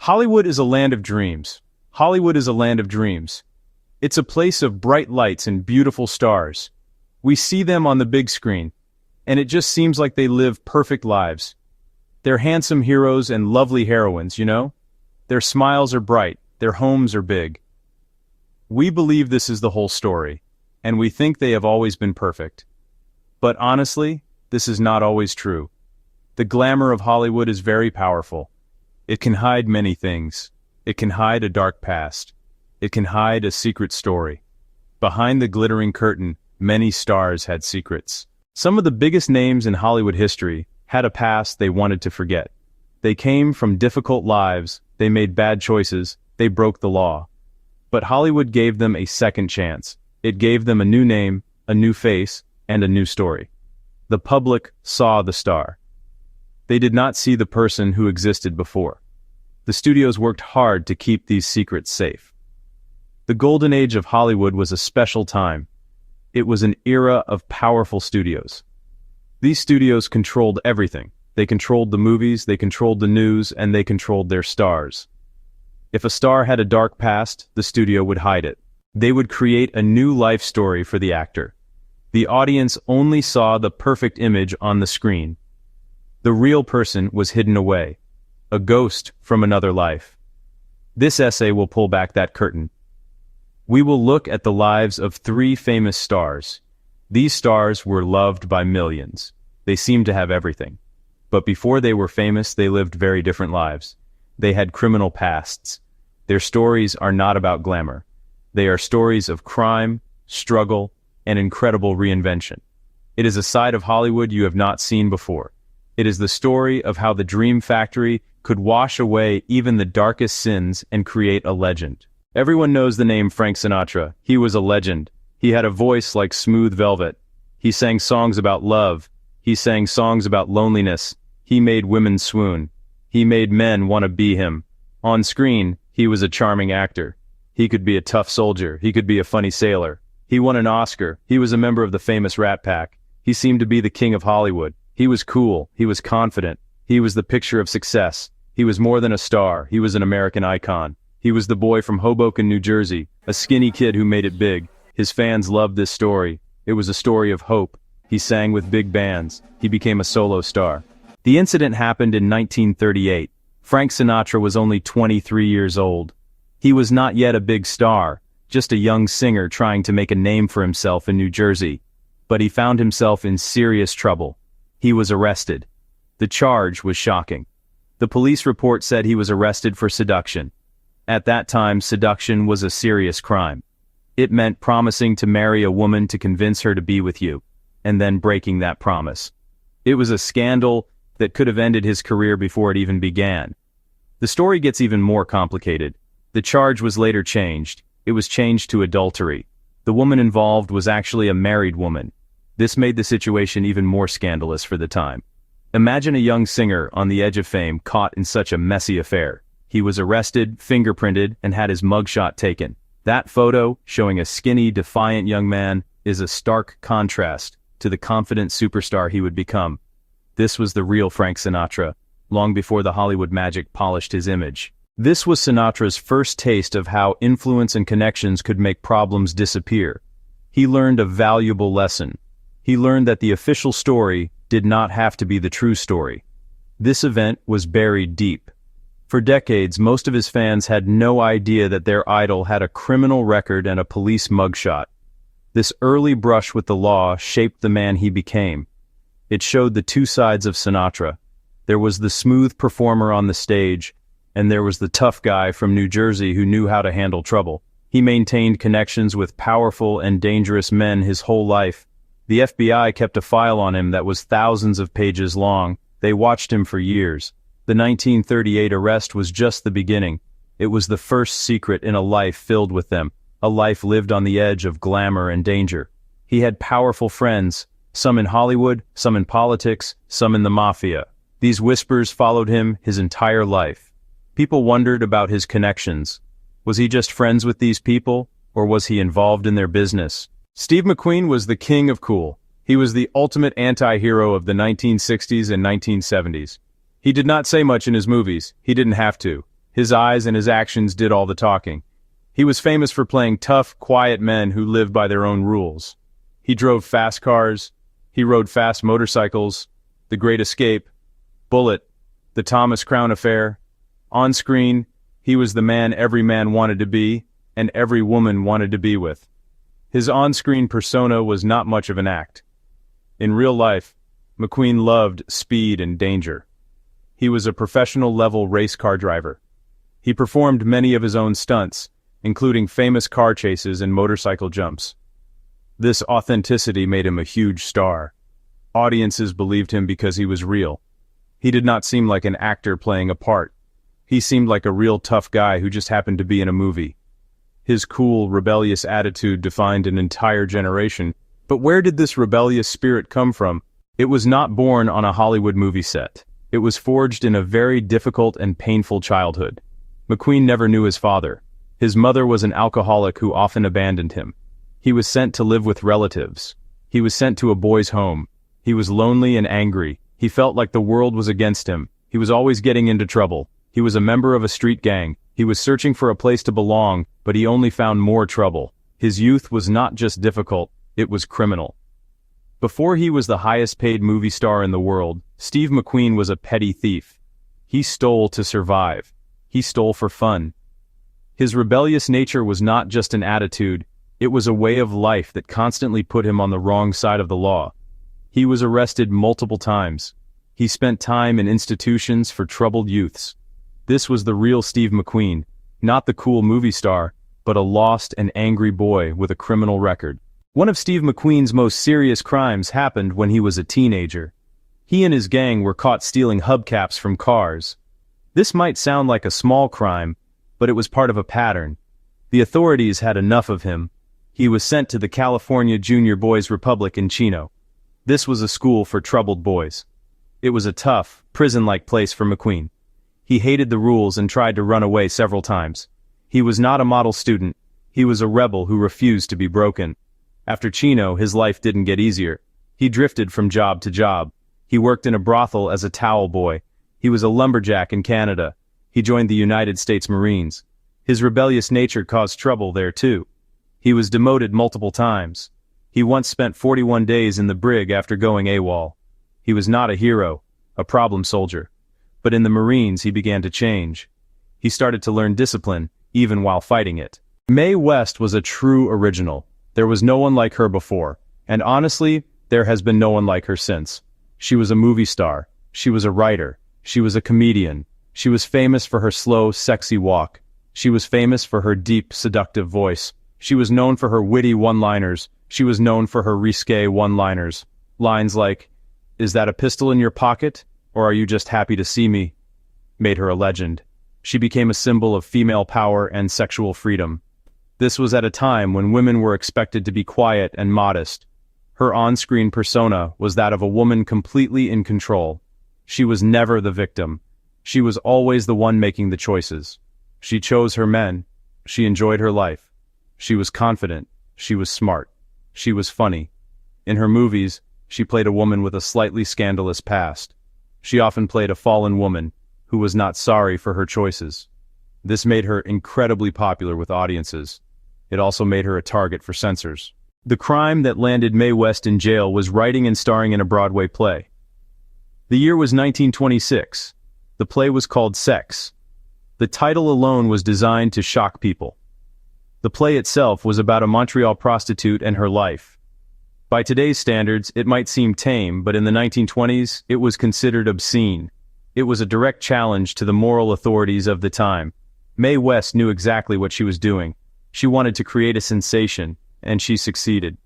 Hollywood is a land of dreams. Hollywood is a land of dreams. It's a place of bright lights and beautiful stars. We see them on the big screen, and it just seems like they live perfect lives. They're handsome heroes and lovely heroines, you know? Their smiles are bright, their homes are big. We believe this is the whole story, and we think they have always been perfect. But honestly, this is not always true. The glamour of Hollywood is very powerful. It can hide many things. It can hide a dark past. It can hide a secret story. Behind the glittering curtain, many stars had secrets. Some of the biggest names in Hollywood history had a past they wanted to forget. They came from difficult lives, they made bad choices, they broke the law. But Hollywood gave them a second chance. It gave them a new name, a new face, and a new story. The public saw the star. They did not see the person who existed before. The studios worked hard to keep these secrets safe. The golden age of Hollywood was a special time. It was an era of powerful studios. These studios controlled everything. They controlled the movies, they controlled the news, and they controlled their stars. If a star had a dark past, the studio would hide it. They would create a new life story for the actor. The audience only saw the perfect image on the screen. The real person was hidden away, a ghost from another life. This essay will pull back that curtain. We will look at the lives of three famous stars. These stars were loved by millions. They seemed to have everything. But before they were famous, they lived very different lives. They had criminal pasts. Their stories are not about glamour. They are stories of crime, struggle, and incredible reinvention. It is a side of Hollywood you have not seen before. It is the story of how the Dream Factory could wash away even the darkest sins and create a legend. Everyone knows the name Frank Sinatra. He was a legend. He had a voice like smooth velvet. He sang songs about love. He sang songs about loneliness. He made women swoon. He made men want to be him. On screen, he was a charming actor. He could be a tough soldier. He could be a funny sailor. He won an Oscar. He was a member of the famous Rat Pack. He seemed to be the king of Hollywood. He was cool. He was confident. He was the picture of success. He was more than a star. He was an American icon. He was the boy from Hoboken, New Jersey, a skinny kid who made it big. His fans loved this story. It was a story of hope. He sang with big bands. He became a solo star. The incident happened in 1938. Frank Sinatra was only 23 years old. He was not yet a big star, just a young singer trying to make a name for himself in New Jersey. But he found himself in serious trouble. He was arrested. The charge was shocking. The police report said he was arrested for seduction. At that time, seduction was a serious crime. It meant promising to marry a woman to convince her to be with you, and then breaking that promise. It was a scandal that could have ended his career before it even began. The story gets even more complicated. The charge was later changed. It was changed to adultery. The woman involved was actually a married woman. This made the situation even more scandalous for the time. Imagine a young singer on the edge of fame caught in such a messy affair. He was arrested, fingerprinted, and had his mugshot taken. That photo, showing a skinny, defiant young man, is a stark contrast to the confident superstar he would become. This was the real Frank Sinatra, long before the Hollywood magic polished his image. This was Sinatra's first taste of how influence and connections could make problems disappear. He learned a valuable lesson. He learned that the official story did not have to be the true story. This event was buried deep. For decades, most of his fans had no idea that their idol had a criminal record and a police mugshot. This early brush with the law shaped the man he became. It showed the two sides of Sinatra. There was the smooth performer on the stage, and there was the tough guy from New Jersey who knew how to handle trouble. He maintained connections with powerful and dangerous men his whole life. The FBI kept a file on him that was thousands of pages long. They watched him for years. The 1938 arrest was just the beginning. It was the first secret in a life filled with them, a life lived on the edge of glamour and danger. He had powerful friends, some in Hollywood, some in politics, some in the mafia. These whispers followed him his entire life. People wondered about his connections. Was he just friends with these people, or was he involved in their business? Steve McQueen was the king of cool. He was the ultimate anti-hero of the 1960s and 1970s. He did not say much in his movies. He didn't have to. His eyes and his actions did all the talking. He was famous for playing tough, quiet men who lived by their own rules. He drove fast cars. He rode fast motorcycles. The Great Escape, Bullet, the Thomas Crown Affair. On screen, he was the man every man wanted to be, and every woman wanted to be with. His on-screen persona was not much of an act. In real life, McQueen loved speed and danger. He was a professional-level race car driver. He performed many of his own stunts, including famous car chases and motorcycle jumps. This authenticity made him a huge star. Audiences believed him because he was real. He did not seem like an actor playing a part. He seemed like a real tough guy who just happened to be in a movie. His cool, rebellious attitude defined an entire generation. But where did this rebellious spirit come from? It was not born on a Hollywood movie set. It was forged in a very difficult and painful childhood. McQueen never knew his father. His mother was an alcoholic who often abandoned him. He was sent to live with relatives. He was sent to a boys' home. He was lonely and angry. He felt like the world was against him. He was always getting into trouble. He was a member of a street gang. He was searching for a place to belong, but he only found more trouble. His youth was not just difficult, it was criminal. Before he was the highest-paid movie star in the world, Steve McQueen was a petty thief. He stole to survive. He stole for fun. His rebellious nature was not just an attitude, it was a way of life that constantly put him on the wrong side of the law. He was arrested multiple times. He spent time in institutions for troubled youths. This was the real Steve McQueen, not the cool movie star, but a lost and angry boy with a criminal record. One of Steve McQueen's most serious crimes happened when he was a teenager. He and his gang were caught stealing hubcaps from cars. This might sound like a small crime, but it was part of a pattern. The authorities had enough of him. He was sent to the California Junior Boys Republic in Chino. This was a school for troubled boys. It was a tough, prison-like place for McQueen. He hated the rules and tried to run away several times. He was not a model student. He was a rebel who refused to be broken. After Chino, his life didn't get easier. He drifted from job to job. He worked in a brothel as a towel boy. He was a lumberjack in Canada. He joined the United States Marines. His rebellious nature caused trouble there too. He was demoted multiple times. He once spent 41 days in the brig after going AWOL. He was not a hero, a problem soldier. But in the Marines he began to change. He started to learn discipline, even while fighting it. Mae West was a true original. There was no one like her before, and honestly, there has been no one like her since. She was a movie star. She was a writer. She was a comedian. She was famous for her slow, sexy walk. She was famous for her deep, seductive voice. She was known for her witty one-liners. She was known for her risque one-liners. Lines like, "Is that a pistol in your pocket? Or are you just happy to see me?" made her a legend. She became a symbol of female power and sexual freedom. This was at a time when women were expected to be quiet and modest. Her on-screen persona was that of a woman completely in control. She was never the victim. She was always the one making the choices. She chose her men. She enjoyed her life. She was confident. She was smart. She was funny. In her movies, she played a woman with a slightly scandalous past. She often played a fallen woman who was not sorry for her choices. This made her incredibly popular with audiences. It also made her a target for censors. The crime that landed Mae West in jail was writing and starring in a Broadway play. The year was 1926. The play was called Sex. The title alone was designed to shock people. The play itself was about a Montreal prostitute and her life. By today's standards, it might seem tame, but in the 1920s, it was considered obscene. It was a direct challenge to the moral authorities of the time. Mae West knew exactly what she was doing. She wanted to create a sensation, and she succeeded.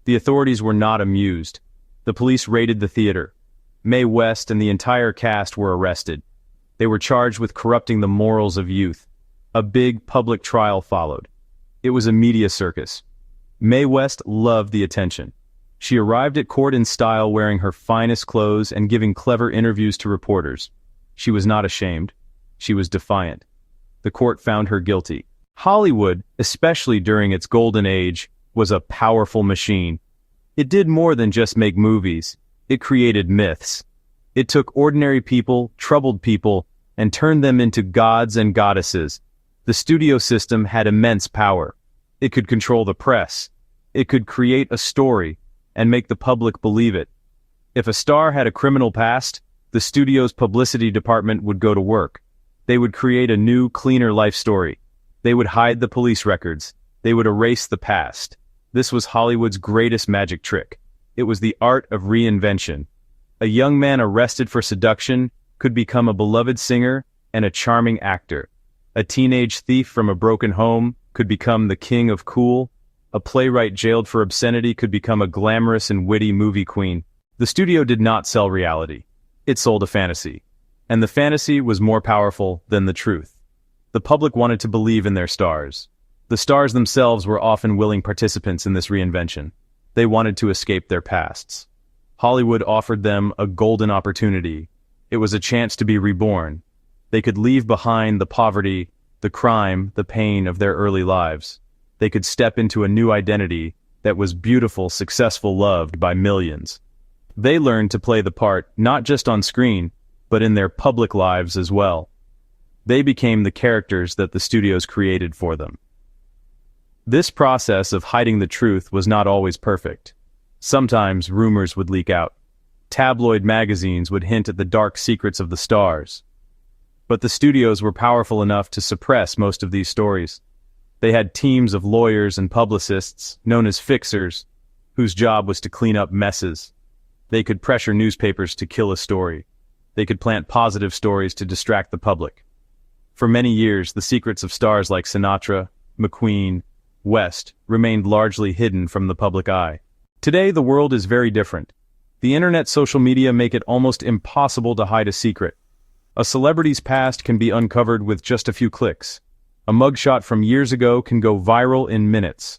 The authorities were not amused. The police raided the theater. Mae West and the entire cast were arrested. They were charged with corrupting the morals of youth. A big public trial followed. It was a media circus. Mae West loved the attention. She arrived at court in style, wearing her finest clothes and giving clever interviews to reporters. She was not ashamed. She was defiant. The court found her guilty. Hollywood, especially during its golden age, was a powerful machine. It did more than just make movies. It created myths. It took ordinary people, troubled people, and turned them into gods and goddesses. The studio system had immense power. It could control the press. It could create a story and make the public believe it. If a star had a criminal past, the studio's publicity department would go to work. They would create a new, cleaner life story. They would hide the police records. They would erase the past. This was Hollywood's greatest magic trick. It was the art of reinvention. A young man arrested for seduction could become a beloved singer and a charming actor. A teenage thief from a broken home could become the king of cool. A playwright jailed for obscenity could become a glamorous and witty movie queen. The studio did not sell reality. It sold a fantasy. And the fantasy was more powerful than the truth. The public wanted to believe in their stars. The stars themselves were often willing participants in this reinvention. They wanted to escape their pasts. Hollywood offered them a golden opportunity. It was a chance to be reborn. They could leave behind the poverty, the crime, the pain of their early lives. They could step into a new identity that was beautiful, successful, loved by millions. They learned to play the part not just on screen, but in their public lives as well. They became the characters that the studios created for them. This process of hiding the truth was not always perfect. Sometimes rumors would leak out. Tabloid magazines would hint at the dark secrets of the stars. But the studios were powerful enough to suppress most of these stories. They had teams of lawyers and publicists, known as fixers, whose job was to clean up messes. They could pressure newspapers to kill a story. They could plant positive stories to distract the public. For many years, the secrets of stars like Sinatra, McQueen, West remained largely hidden from the public eye. Today, the world is very different. The internet, social media make it almost impossible to hide a secret. A celebrity's past can be uncovered with just a few clicks. A mugshot from years ago can go viral in minutes.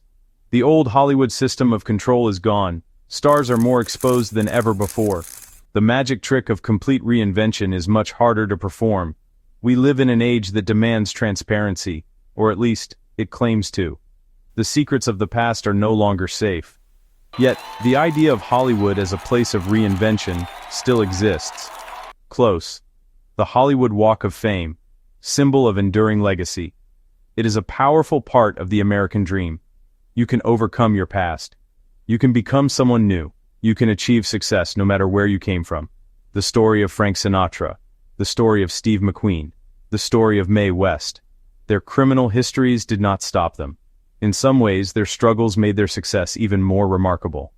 The old Hollywood system of control is gone. Stars are more exposed than ever before. The magic trick of complete reinvention is much harder to perform. We live in an age that demands transparency, or at least, it claims to. The secrets of the past are no longer safe. Yet, the idea of Hollywood as a place of reinvention still exists. Close. The Hollywood Walk of Fame, symbol of enduring legacy. It is a powerful part of the American dream. You can overcome your past. You can become someone new. You can achieve success no matter where you came from. The story of Frank Sinatra. The story of Steve McQueen. The story of Mae West. Their criminal histories did not stop them. In some ways, their struggles made their success even more remarkable.